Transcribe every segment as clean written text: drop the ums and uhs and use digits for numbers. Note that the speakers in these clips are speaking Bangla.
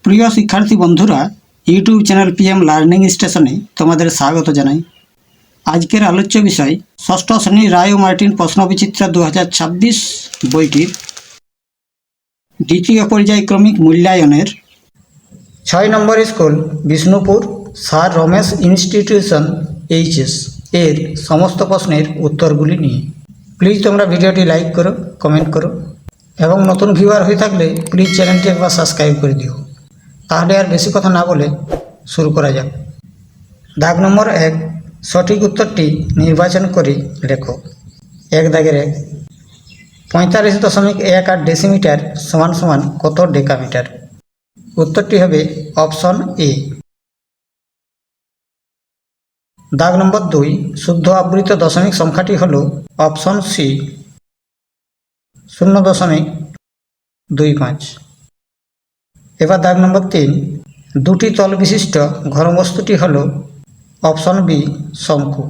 প্রিয় শিক্ষার্থী বন্ধুরা, ইউটিউব চ্যানেল পিএম লার্নিং স্টেশনে তোমাদের স্বাগত জানাই। আজকের আলোচ্য বিষয় ষষ্ঠ শ্রেণী রায় ও মার্টিন প্রশ্নবিচিত্রা 2026 বইটির দ্বিতীয় পর্যায়ক্রমিক মূল্যায়নের 6 নম্বর school Bishnupur sir Ramesh institution HS এর সমস্ত প্রশ্নের উত্তরগুলি নিয়ে। প্লিজ তোমরা ভিডিওটি লাইক করো, কমেন্ট করো এবং নতুন ভিউয়ার হয়ে থাকলে প্লিজ চ্যানেলটি একবার সাবস্ক্রাইব করে দিও। তাহলে আর বেশি কথা না বলে শুরু করা যাক। দাগ নম্বর 1, সঠিক উত্তরটি নির্বাচন করে লেখো। 1 দাগের 1, 45.18 ডেসিমিটার সমান সমান কত ডেকামিটার? উত্তরটি হবে অপশন এ। দাগ নম্বর 2, শুদ্ধ আবৃত দশমিক সংখ্যাটি হল অপশন সি 0.25। এবার দাগ নম্বর 3, দুটি তল বিশিষ্ট ঘনবস্তুটি হল অপশন বি শঙ্কু।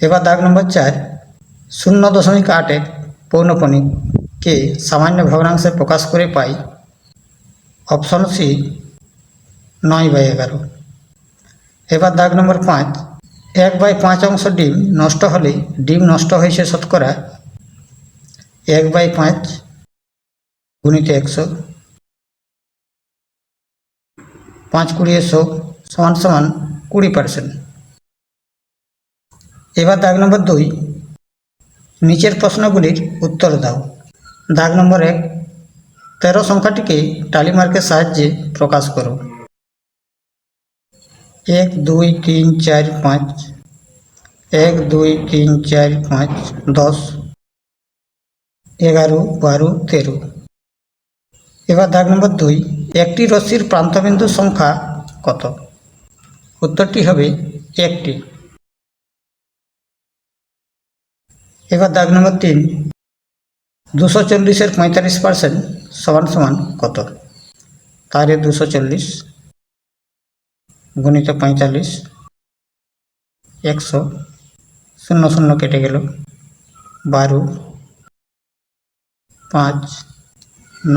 এবার দাগ নম্বর 4, 0.81 পৌনঃপুনিককে সামান্য ভগ্নাংশে প্রকাশ করে পাই অপশন সি 9/11। এবার দাগ নম্বর 5, 1/5 অংশ ডিম নষ্ট হলে ডিম নষ্ট হয়েছে শতকরা 1/5 গুণিত 100, 5×100 সমান সমান 20%। এবার দাগ নম্বর 2, নিচের প্রশ্নগুলির উত্তর দাও। দাগ নম্বর 1, 13 সংখ্যাটিকে টালিমার্কের সাহায্যে প্রকাশ করো। 1 2 3 4 5, 1 2 3 4 5 10 11 12 13। এবার দাগ নম্বর 2, একটি রশ্মির প্রান্তবিন্দুর সংখ্যা কত? উত্তরটি হবে 1টি। এবার দাগ নম্বর 3, 240-এর 45% সমান সমান কত? তাহলে 240 গুণিত 45, 100, 0 0 কেটে গেল, 12, 5,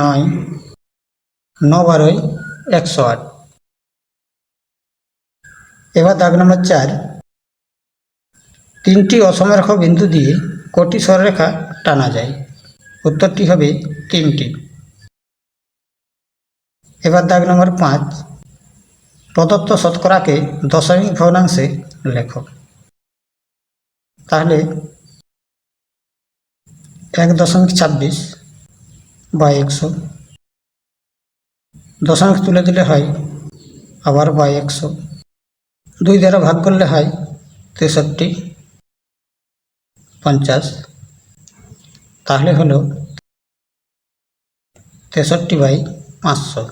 9, 9 12 108। এবার দাগ নম্বর 4, 3টি অসমরেখ বিন্দু দিয়ে কটি সরলরেখা টানা যায়? উত্তরটি হবে 3টি। এবার দাগ নম্বর 5, প্রদত্ত শতকরাকে দশমিক ভগ্নাংশে লেখো। তাহলে 1.26/100, দশমিক তুলে দিলে হয় আবার 100, 2 দ্বারা ভাগ করলে হয় 63, 50, তাহলে হলো 63/500।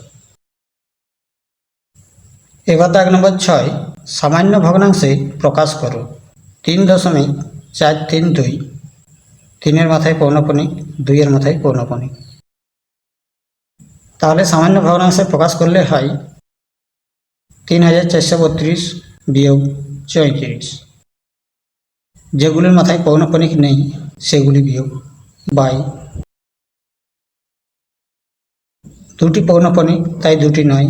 এবার দাগ নম্বর 6, সামান্য ভগ্নাংশে প্রকাশ করো। 3.432, 3-এর মাথায় পৌনঃপুনিক, 2-এর মাথায় পৌনঃপুনিক। তাহলে সামান্য ভগ্নাংশে প্রকাশ করলে হয় 3432 বিয়োগ 34। যেগুলির মাথায় পৌনঃপুনিক নেই সেগুলি বিয়োগ বাই 2টি পৌনঃপুনিক তাই 2টি নয়,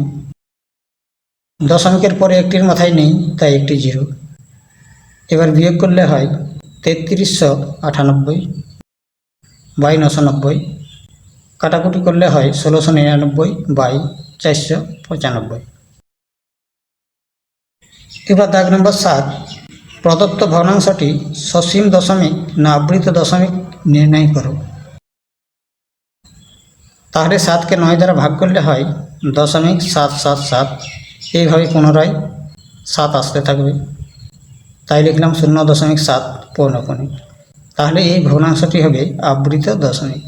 দশমিকের পরে একটির মাথায় নেই তাই একটি 0। এবার বিয়োগ করলে হয় 3398 বাই 990, কাটাকুটি করলে হয় 1699 বাই 495। এবার দাগ নম্বর 7, প্রদত্ত ভগ্নাংশটি সসীম দশমিক না আবৃত দশমিক নির্ণয় করো। তাহলে 7কে 9 দ্বারা ভাগ করলে হয় 0.777, এইভাবে পুনরায় 7 আসতে থাকবে, তাই লিখলাম 0.7 পৌনঃপুনিক। তাহলে এই ভগ্নাংশটি হবে আবৃত দশমিক।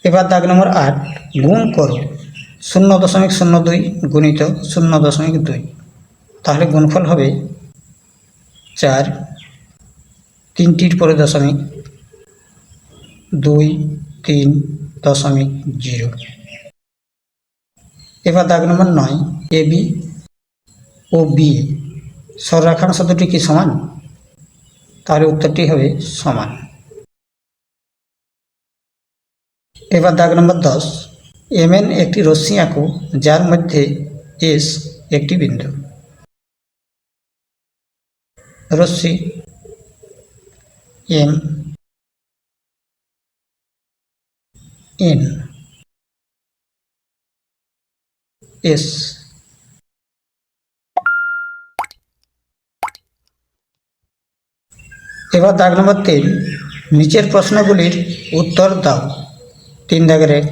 এবার দাগ নম্বর 8, গুণ করো 0.02 গুণিত 0.2, তাহলে গুণফল হবে 4, 3টির পরে দশমিক, 2 3.0। এবার দাগ নম্বর 9, AB ও BA সরলরেখাংশ দুটি কি সমান? তাহলে উত্তরটি হবে সমান। এবার দাগ নম্বর 10, এমএন একটি রশ্মি আঁকো যার মধ্যে এস একটি বিন্দু। রশ্মি এম এন এস। এবার দাগ নম্বর 3, নিচের প্রশ্নগুলির উত্তর দাও। 3 দাগের 1,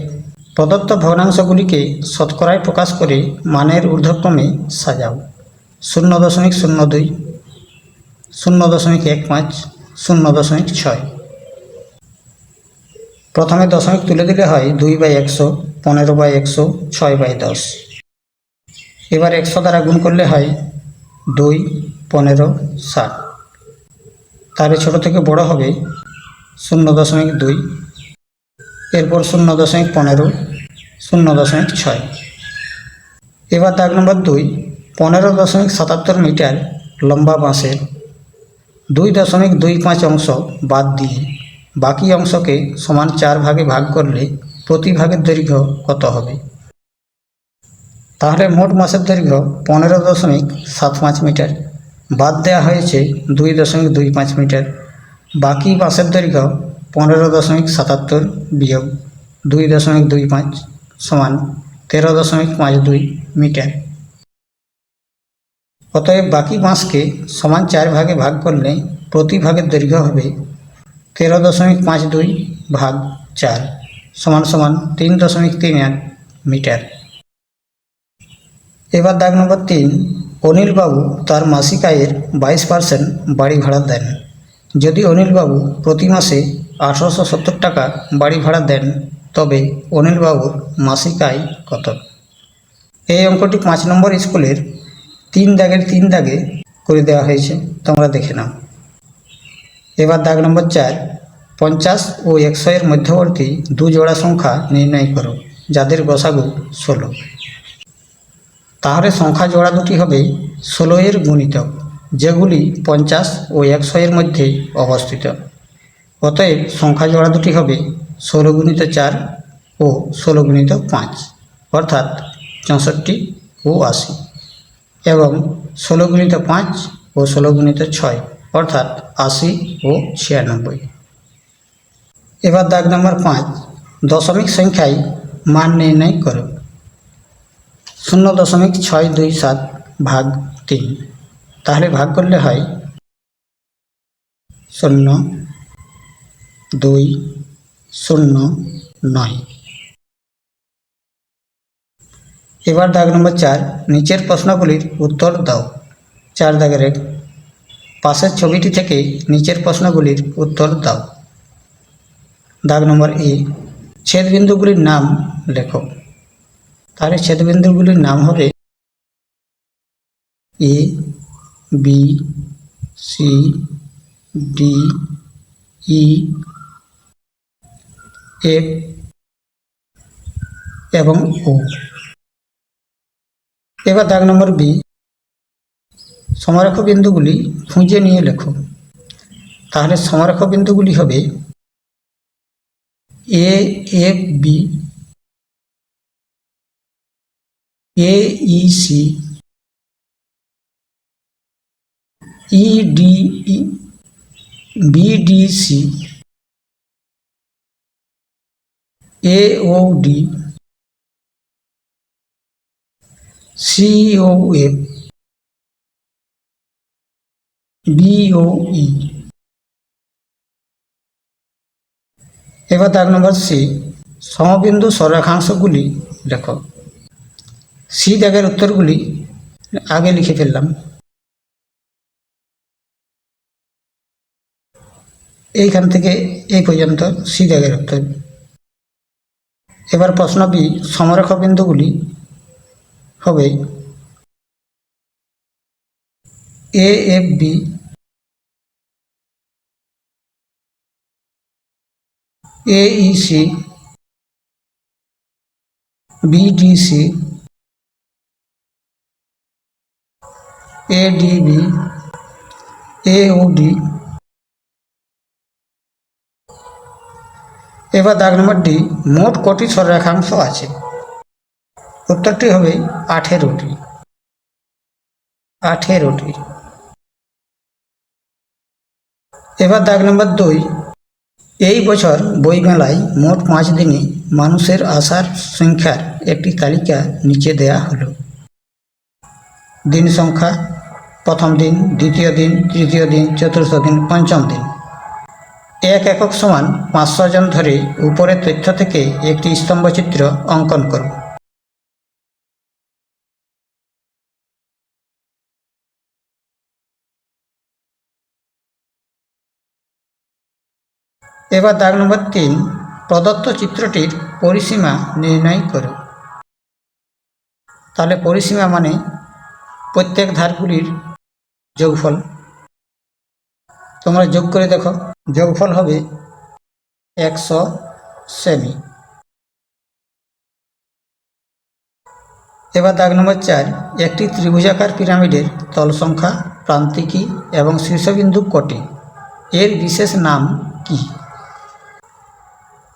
প্রদত্ত ভগ্নাংশগুলিকে শতকরায় প্রকাশ করে মানের ঊর্ধ্বক্রমে সাজাও। 0.02, 0.15, 0.6। প্রথমে দশমিক তুলে দিলে হয় 2/100, 15/100, 6/10। এবার 100 দ্বারা গুণ করলে হয় 2, 15, 60। তার ছোট থেকে বড় হবে 0.2, এরপর 0.15, 0.6। এবার দাগ নম্বর 2, 15.77 মিটার লম্বা বাঁশের 2.25 অংশ বাদ দিয়ে বাকি অংশকে সমান 4 ভাগে ভাগ করলে প্রতি ভাগের দৈর্ঘ্য কত হবে? তাহলে মোট বাঁশের দৈর্ঘ্য 15.75 মিটার, বাদ দেওয়া হয়েছে 2.25 মিটার। বাকি বাঁশের দৈর্ঘ্য 15.77 বিয়োগ 2.25 সমান 13.52 মিটার। অতএব বাকি বাঁশকে সমান 4 ভাগে ভাগ করলে প্রতি ভাগের দৈর্ঘ্য হবে 13.52 ভাগ 4 সমান সমান 3.38 মিটার। এবার দাগ নম্বর 3, অনিলবাবু তার মাসিক আয়ের 22% বাড়ি ভাড়া দেন। যদি অনিলবাবু প্রতি মাসে 1870 টাকা বাড়ি ভাড়া দেন তবে অনিলবাবুর মাসিক আয় কত? এই অঙ্কটি 5 নম্বর স্কুলের 3 দাগের 3 দাগে করে দেওয়া হয়েছে, তোমরা দেখে নাও। এবার দাগ নম্বর 4, 50 ও 100 এর মধ্যবর্তী 2 জোড়া সংখ্যা নির্ণয় করো যাদের গসাগু 16। তাহলে সংখ্যা জোড়া দুটি হবে 16 এর গুণিতক, যেগুলি 50 ও 100 এর মধ্যে অবস্থিত। অতএব সংখ্যা জোড়া দুটি হবে 16 গুণিত 4 ও 16 গুণিত 5, অর্থাৎ 64 ও 80, এবং 16 গুণিত 5 ও 16 গুণিত 6, অর্থাৎ 80 ও 96। এবার দাগ নম্বর 5, দশমিক সংখ্যায় মান নির্ণয় করো। 0.627 ভাগ 3, তাহলে ভাগ করলে হয় 0.209। এবার দাগ নম্বর 4, নিচের প্রশ্নগুলির উত্তর দাও। 4 দাগের 1, পাশের ছবিটি থেকে নিচের প্রশ্নগুলির উত্তর দাও। দাগ নম্বর এ, ছেদবিন্দুগুলির নাম লেখো। তাহলে ছেদবিন্দুগুলির নাম হবে এ, বি, সি, ডি, ই, এফ এবং ও। এবার দাগ নম্বর বি, সমরেখ বিন্দুগুলি খুঁজে নিয়ে লেখো। তাহলে সমরেখ বিন্দুগুলি হবে A F B, A E C, E D E, B D C, A O D, C O F, B O E. এবার দাগ নম্বর সি, সমবিন্দু সরলরেখাংশগুলি লেখো। সি দাগের উত্তরগুলি আগে লিখে ফেললাম। এইখান থেকে এই পর্যন্ত সি দাগের উত্তর। এবার প্রশ্ন বি, সমরেখ বিন্দুগুলি হবে A F B, A E C, B D C, A D B, A O D. এবার দাগ নম্বর ডি, মোট কটি সরলরেখাংশ আছে? উত্তরটি হবে 18টি। 18টি। এবার দাগ নম্বর 2, এই বছর বইমেলায় মোট 5 দিনে মানুষের আসার সংখ্যার একটি তালিকা নিচে দেয়া হলো। দিন সংখ্যা, প্রথম দিন, দ্বিতীয় দিন, তৃতীয় দিন, চতুর্থ দিন, পঞ্চম দিন। 1 একক সমান 500 জন ধরে উপরের তথ্য থেকে একটি স্তম্ভচিত্র অঙ্কন করব। এবার দাগ নম্বর 3, প্রদত্ত চিত্রটির পরিসীমা নির্ণয় করো। তাহলে পরিসীমা মানে প্রত্যেক ধারগুলির যোগফল। তোমরা যোগ করে দেখো, যোগফল হবে 100 সেমি। এবার দাগ নম্বর 4, একটি ত্রিভুজাকার পিরামিডের তল সংখ্যা, প্রান্তিকী এবং শীর্ষবিন্দু কটি? এর বিশেষ নাম কি?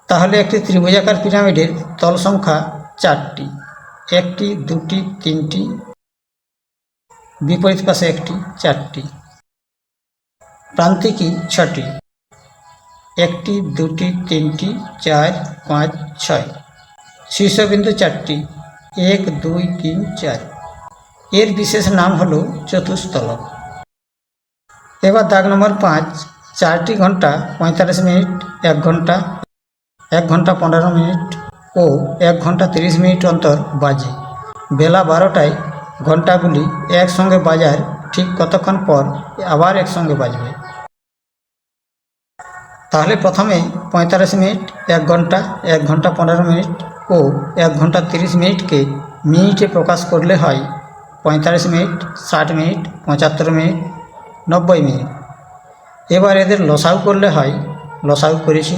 তাহলে একটি ত্রিভুজাকার পিরামিডের তল সংখ্যা 4টি, 1টি, 2টি, 3টি, বিপরীত পাশে 1টি, 4টি। প্রান্তিকী 6টি, 1টি, 2টি, 3টি, 4, 5, 6। শীর্ষবিন্দু 4টি, 1, 2, 3, 4। এর বিশেষ নাম হলো চতুস্তলক। এবার দাগ নম্বর 5, 4টি ঘন্টা 45 মিনিট, 1 ঘন্টা, 1 ঘন্টা 15 মিনিট ও 1 ঘন্টা 30 মিনিট অন্তর বাজে। বেলা 12টায় ঘন্টাগুলি একসঙ্গে বাজার ঠিক কতক্ষণ পর আবার একসঙ্গে বাজবে? তাহলে প্রথমে 45 মিনিট, 1 ঘন্টা, 1 ঘন্টা 15 মিনিট ও 1 ঘন্টা 30 মিনিটকে মিনিটে প্রকাশ করলে হয় 45 মিনিট, 60 মিনিট, 75 মিনিট, 90 মিনিট। এবার এদের লসাগু করলে হয়, লসাগু করেছি,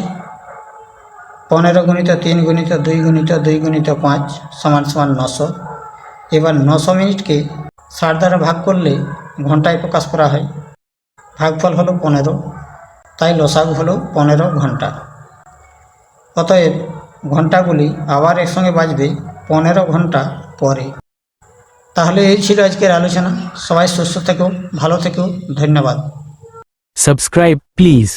15 গুণিত 3 গুণিত 2 গুণিত 2 গুণিত 5 সমান সমান 900। এবার 900 মিনিটকে 60 দ্বারা ভাগ করলে ঘন্টায় প্রকাশ করা হয়, ভাগফল হলো 15, তাই লসাগু হলো 15 ঘন্টা। অতএব ঘন্টাগুলি আবার একসঙ্গে বাজবে 15 ঘন্টা পরে। তাহলে এই ছিল আজকের আলোচনা। সবাই সুস্থ থেকো, ভালো থেকো, ধন্যবাদ। Subscribe, please.